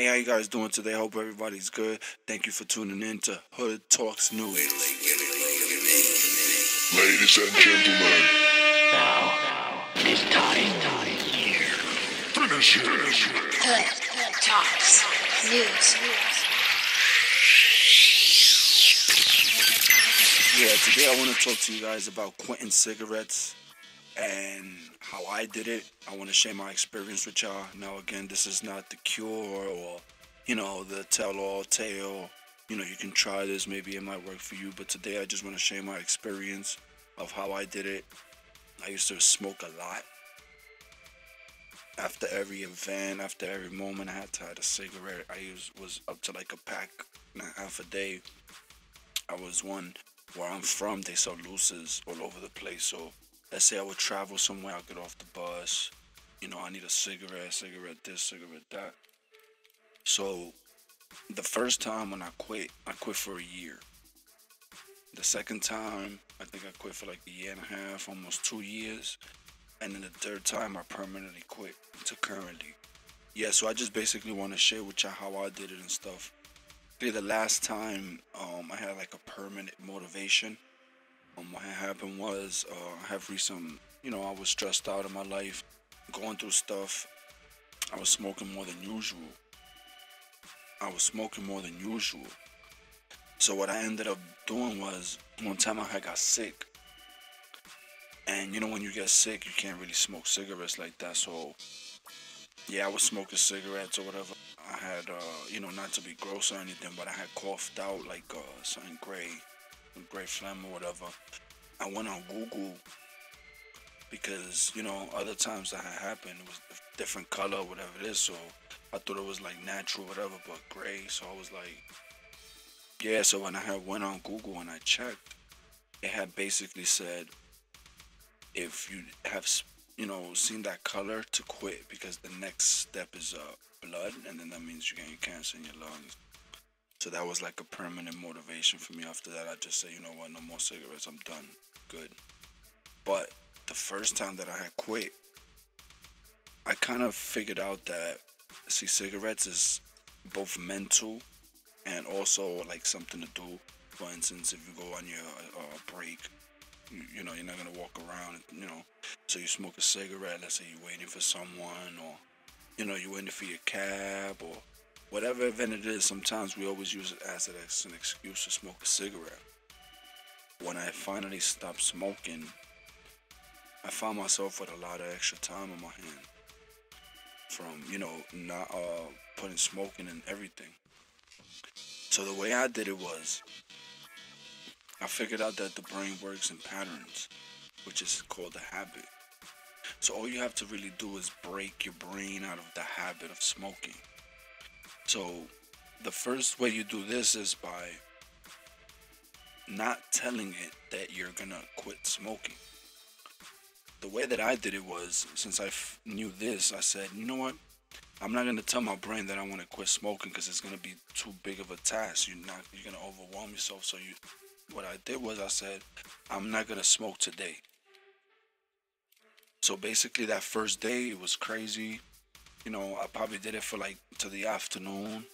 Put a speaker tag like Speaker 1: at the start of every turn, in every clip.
Speaker 1: Hey, how you guys doing today? Hope everybody's good. Thank you for tuning in to Hood Talks News.
Speaker 2: Ladies and gentlemen,
Speaker 3: Now it's time.
Speaker 2: finish it.
Speaker 4: Hood Talks News.
Speaker 1: Yeah, today I want to talk to you guys about quitting cigarettes and how I did it. I want to share my experience with y'all. Now, again, this is not the cure or, the tell-all tale. You can try this. Maybe it might work for you. But today I just want to share my experience of how I did it. I used to smoke a lot. After every event, after every moment, I had to have a cigarette. Was up to like a pack and a half a day. I was one where I'm from. They sell looses all over the place. So let's say I would travel somewhere. I'll get off the bus. I need a cigarette this, cigarette that. So the first time when I quit for a year. The second time, I think I quit for like a year and a half, almost 2 years. And then the third time, I permanently quit to currently. Yeah, so I just basically want to share with y'all how I did it and stuff. The last time I had like a permanent motivation. What had happened was I have recent, I was stressed out in my life, going through stuff. I was smoking more than usual. So what I ended up doing was one time I had got sick. And when you get sick, you can't really smoke cigarettes like that. So yeah, I was smoking cigarettes or whatever. I had, not to be gross or anything, but I had coughed out like something gray phlegm or whatever. I went on Google because, other times that had happened, it was a different color or whatever it is. So I thought it was like natural, whatever, but gray. So I was like, yeah. So when I had went on Google and I checked, it had basically said if you have, seen that color to quit because the next step is blood, and then that means you're getting cancer in your lungs. So that was like a permanent motivation for me. After that, I just said, you know what, no more cigarettes. I'm done. Good. But the first time that I had quit, I kind of figured out that, see, cigarettes is both mental and also like something to do. For instance, if you go on your break, you're not gonna walk around, so you smoke a cigarette. Let's say you're waiting for someone, or you're waiting for your cab, or whatever event it is. Sometimes we always use it as an excuse to smoke a cigarette. When I finally stopped smoking, I found myself with a lot of extra time on my hand from not putting smoking and everything. So the way I did it was, I figured out that the brain works in patterns, which is called a habit. So all you have to really do is break your brain out of the habit of smoking. So the first way you do this is by not telling it that you're gonna quit smoking. The way that I did it was, since knew this, I said, you know what? I'm not gonna tell my brain that I want to quit smoking because it's gonna be too big of a task. You're gonna overwhelm yourself. So what I did was I said, I'm not gonna smoke today. So basically that first day it was crazy. I probably did it for like to the afternoon,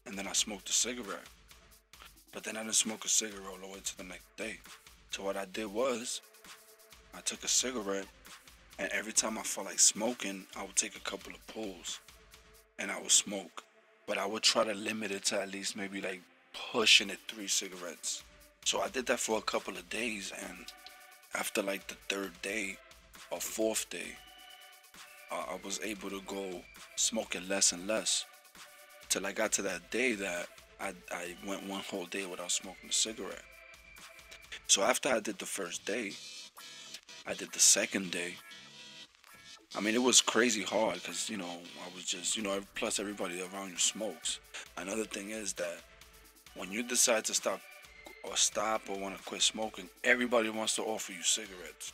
Speaker 1: and then I smoked a cigarette. But then I didn't smoke a cigarette all the way to the next day. So what I did was I took a cigarette, and every time I felt like smoking, I would take a couple of pulls and I would smoke. But I would try to limit it to at least maybe like pushing it 3 cigarettes. So I did that for a couple of days, and after like the third day or fourth day, I was able to go smoking less and less till I got to that day that I went one whole day without smoking a cigarette. So after I did the first day, I did the second day. I mean, it was crazy hard because, I was just, plus everybody around you smokes. Another thing is that when you decide to stop or want to quit smoking, everybody wants to offer you cigarettes.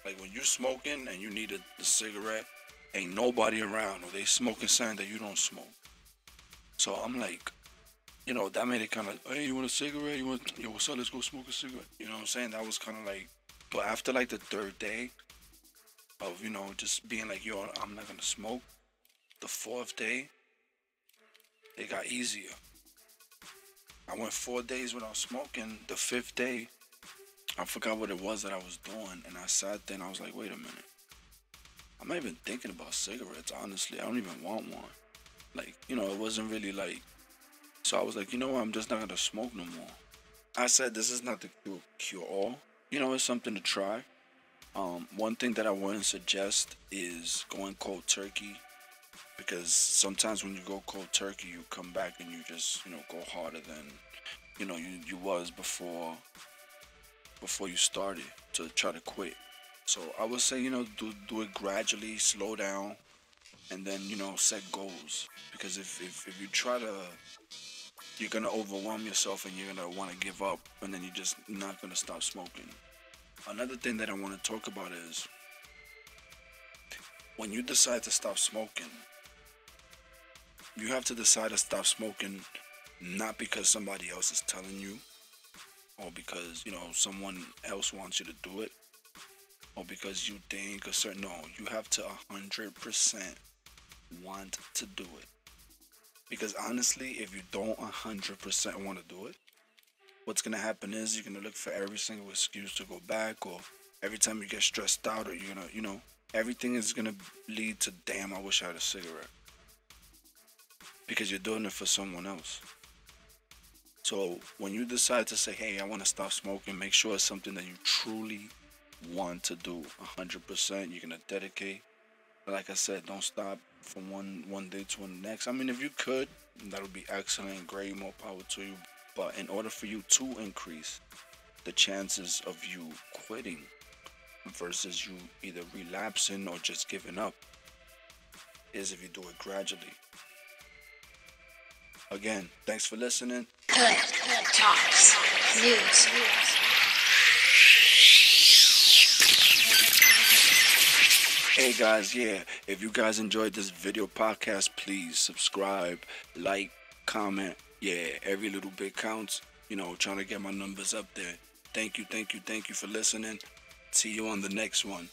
Speaker 1: Like when you're smoking and you need a cigarette, ain't nobody around, or they smoking something that you don't smoke. So I'm like, that made it kind of, hey, you want a cigarette? Yo, what's up? Let's go smoke a cigarette. You know what I'm saying? That was kind of like, but after like the third day of, just being like, yo, I'm not gonna smoke. The fourth day, it got easier. I went 4 days without smoking. The fifth day, I forgot what it was that I was doing, and I sat there and I was like, wait a minute. I'm not even thinking about cigarettes, honestly. I don't even want one. Like, it wasn't really like. So I was like, you know what? I'm just not gonna smoke no more. I said this is not the cure all. It's something to try. One thing that I wouldn't suggest is going cold turkey, because sometimes when you go cold turkey, you come back and you just go harder than you was before you started to try to quit. So I would say do it gradually, slow down, and then set goals, because if you try to, you're gonna overwhelm yourself and you're gonna want to give up, and then you're just not gonna stop smoking. Another thing that I want to talk about is when you decide to stop smoking, you have to decide to stop smoking not because somebody else is telling you, or because someone else wants you to do it, or because you think a certain. No, you have to 100% want to do it. Because honestly, if you don't 100% want to do it, what's gonna happen is you're gonna look for every single excuse to go back, or every time you get stressed out, or you're gonna, everything is gonna lead to, damn, I wish I had a cigarette. Because you're doing it for someone else. So when you decide to say, hey, I want to stop smoking, make sure it's something that you truly want to do 100%. You're gonna dedicate. Like I said, don't stop from one day to the next. I mean, if you could, that would be excellent, great, more power to you. But in order for you to increase the chances of you quitting versus you either relapsing or just giving up, is if you do it gradually. Again, thanks for listening.
Speaker 4: Clip Talks News.
Speaker 1: Hey guys, if you guys enjoyed this video podcast, please subscribe, like, comment. Every little bit counts. Trying to get my numbers up there. Thank you for listening. See you on the next one.